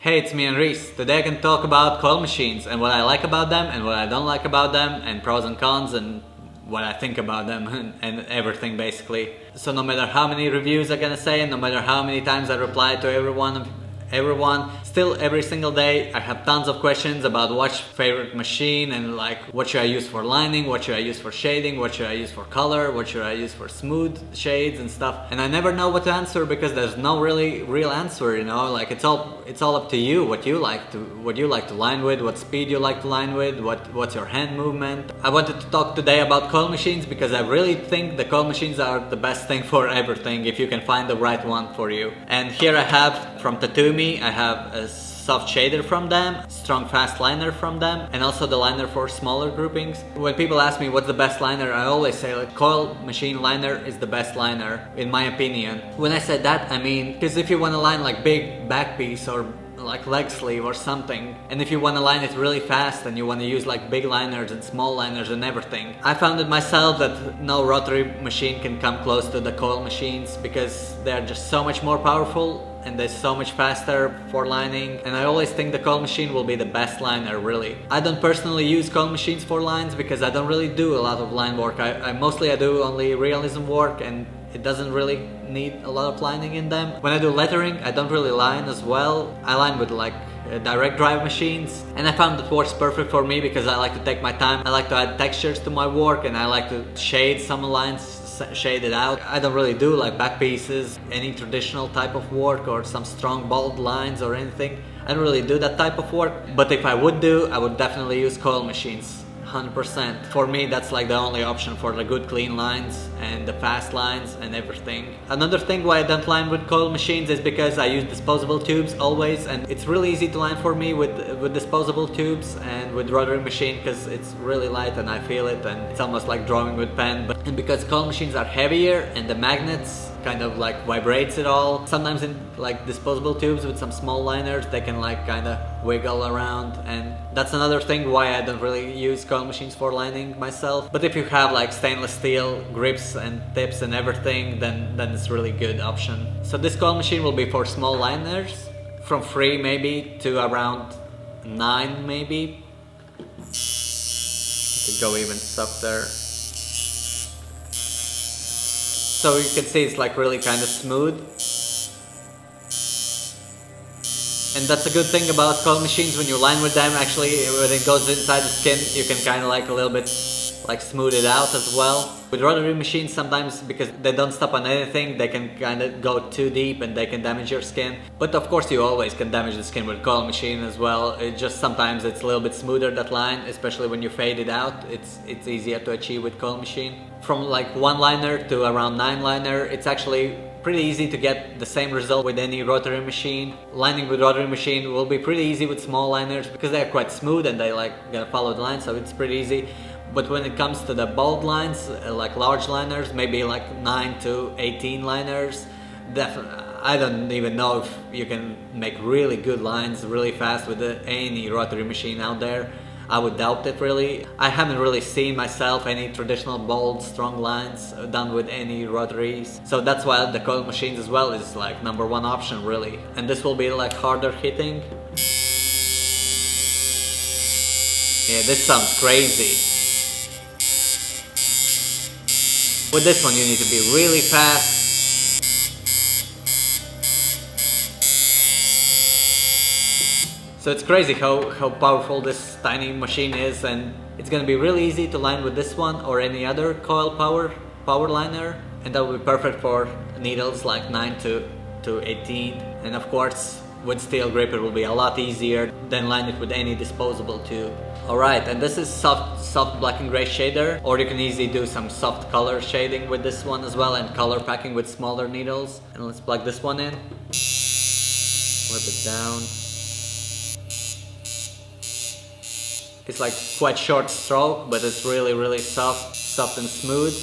Hey, it's me and Reese. Today I can talk about coil machines and what I like about them and what I don't like about them and pros and cons and what I think about them and everything basically. So no matter how many reviews I'm gonna say and no matter how many times I reply to everyone, still every single day I have tons of questions about what's favorite machine and like what should I use for lining, what should I use for shading, what should I use for color, what should I use for smooth shades and stuff. And I never know what to answer because there's no really real answer, you know, like it's all up to you, what you like to line with, what speed you like to line with, what's your hand movement. I wanted to talk today about coil machines because I really think the coil machines are the best thing for everything if you can find the right one for you. And here I have from TATTOOME, I have a soft shader from them, strong fast liner from them, and also the liner for smaller groupings. When people ask me what's the best liner, I always say like coil machine liner is the best liner in my opinion. When I said that, I mean because if you want to line like big back piece or like leg sleeve or something, and if you want to line it really fast and you want to use like big liners and small liners and everything, I found it myself that no rotary machine can come close to the coil machines because they're just so much more powerful and they're so much faster for lining, and I always think the coil machine will be the best liner really. I don't personally use coil machines for lines because I don't really do a lot of line work. I mostly do only realism work and it doesn't really need a lot of lining in them. When I do lettering, I don't really line as well. I line with like direct drive machines, and I found it works perfect for me because I like to take my time. I like to add textures to my work and I like to shade some lines, shade it out. I don't really do like back pieces, any traditional type of work or some strong bold lines or anything. I don't really do that type of work, but if I would do, I would definitely use coil machines. 100%. For me, that's like the only option for the good clean lines and the fast lines and everything. Another thing why I don't line with coil machines is because I use disposable tubes always, and it's really easy to line for me with disposable tubes and with rotary machine because it's really light and I feel it and it's almost like drawing with pen. And because coil machines are heavier and the magnets kind of like vibrates it all, sometimes in like disposable tubes with some small liners they can like kind of wiggle around, and that's another thing why I don't really use coil machines for lining myself. But if you have like stainless steel grips and tips and everything, then it's really good option. So this coil machine will be for small liners from 3 maybe to around 9 maybe. You could go even softer. So you can see it's like really kind of smooth. And that's a good thing about coil machines. When you line with them, actually when it goes inside the skin, you can kind of like a little bit like smooth it out as well. With rotary machines, sometimes because they don't stop on anything, they can kind of go too deep and they can damage your skin. But of course you always can damage the skin with coil machine as well. It just sometimes it's a little bit smoother, that line, especially when you fade it out. It's easier to achieve with coil machine. From like 1 liner to around 9 liner, it's actually pretty easy to get the same result with any rotary machine. Lining with rotary machine will be pretty easy with small liners because they're quite smooth and they like gonna follow the line, so it's pretty easy. But when it comes to the bold lines, like large liners, maybe like 9 to 18 liners, I don't even know if you can make really good lines really fast with any rotary machine out there. I would doubt it really. I haven't really seen myself any traditional bold strong lines done with any rotaries, so that's why the coil machines as well is like #1 option really. And this will be like harder hitting. Yeah, this sounds crazy. With this one you need to be really fast. So it's crazy how powerful this tiny machine is, and it's gonna be really easy to line with this one or any other coil power liner, and that will be perfect for needles like 9 to 18. And of course with steel grip it will be a lot easier than line it with any disposable tube. Alright, and this is soft black and gray shader, or you can easily do some soft color shading with this one as well and color packing with smaller needles. And let's plug this one in, flip it down. It's like quite short stroke, but it's really soft and smooth.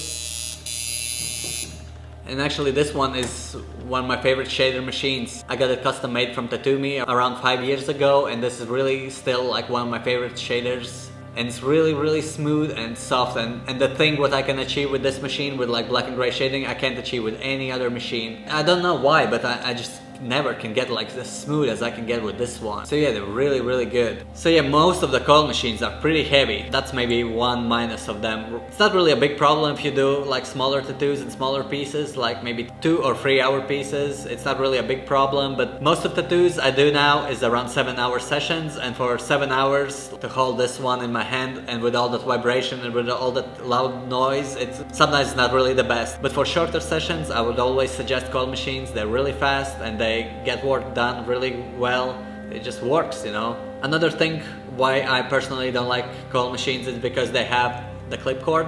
And actually this one is one of my favorite shader machines. I got it custom made from TATTOOME around 5 years ago, and this is really still like one of my favorite shaders. And it's really smooth and soft, and the thing what I can achieve with this machine with like black and gray shading I can't achieve with any other machine. I don't know why, but I just never can get like as smooth as I can get with this one. So yeah, they're really, really good. So yeah, most of the coil machines are pretty heavy. That's maybe one minus of them. It's not really a big problem if you do like smaller tattoos in smaller pieces, like maybe 2 or 3 hour pieces. It's not really a big problem, but most of tattoos I do now is around 7-hour sessions, and for 7 hours to hold this one in my hand and with all that vibration and with all that loud noise, it's sometimes not really the best. But for shorter sessions, I would always suggest coil machines. They're really fast and they get work done really well. It just works, you know. Another thing why I personally don't like coil machines is because they have the clip cord,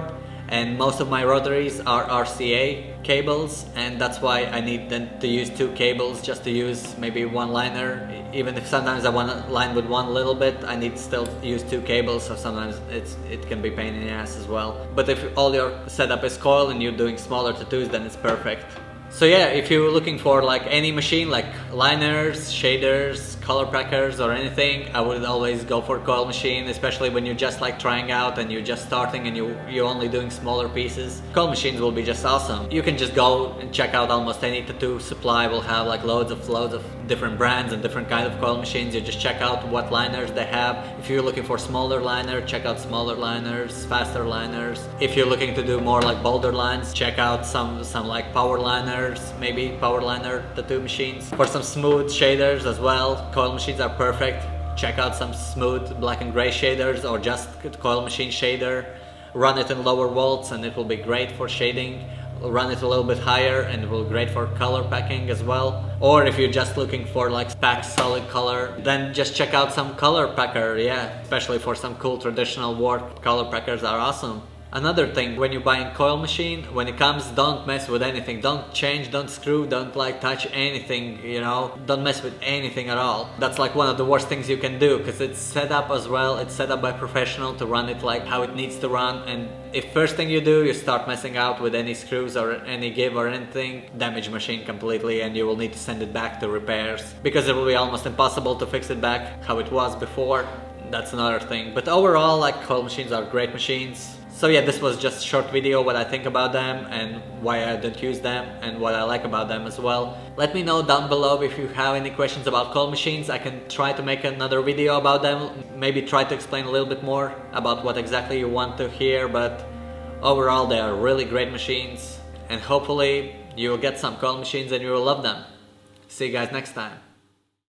and most of my rotaries are RCA cables, and that's why I need then to use 2 cables just to use maybe one liner. Even if sometimes I want to line with one little bit, I need to still use 2 cables, so sometimes it can be pain in the ass as well. But if all your setup is coil and you're doing smaller tattoos, then it's perfect. So yeah, if you're looking for like any machine, like liners, shaders, color packers or anything, I would always go for coil machine, especially when you're just like trying out and you're just starting and you're only doing smaller pieces. Coil machines will be just awesome. You can just go and check out almost any tattoo supply. Will have like loads of different brands and different kind of coil machines. You just check out what liners they have. If you're looking for smaller liner, check out smaller liners, faster liners. If you're looking to do more like bolder lines, check out some like power liners, maybe power liner tattoo machines. For some smooth shaders as well, coil machines are perfect. Check out some smooth black and gray shaders or just coil machine shader. Run it in lower volts and it will be great for shading. Run it a little bit higher and it will be great for color packing as well. Or if you're just looking for like packed solid color, then just check out some color packer, yeah. Especially for some cool traditional work, color packers are awesome. Another thing, when you buy a coil machine, when it comes, don't mess with anything. Don't change, don't screw, don't like touch anything, you know. Don't mess with anything at all. That's like one of the worst things you can do, because it's set up as well. It's set up by a professional to run it like how it needs to run. And if first thing you do, you start messing out with any screws or any give or anything, damage machine completely, and you will need to send it back to repairs, because it will be almost impossible to fix it back how it was before. That's another thing. But overall, like, coil machines are great machines. So yeah, this was just a short video what I think about them and why I don't use them and what I like about them as well. Let me know down below if you have any questions about coil machines. I can try to make another video about them, maybe try to explain a little bit more about what exactly you want to hear, but overall they are really great machines, and hopefully you will get some coil machines and you will love them. See you guys next time.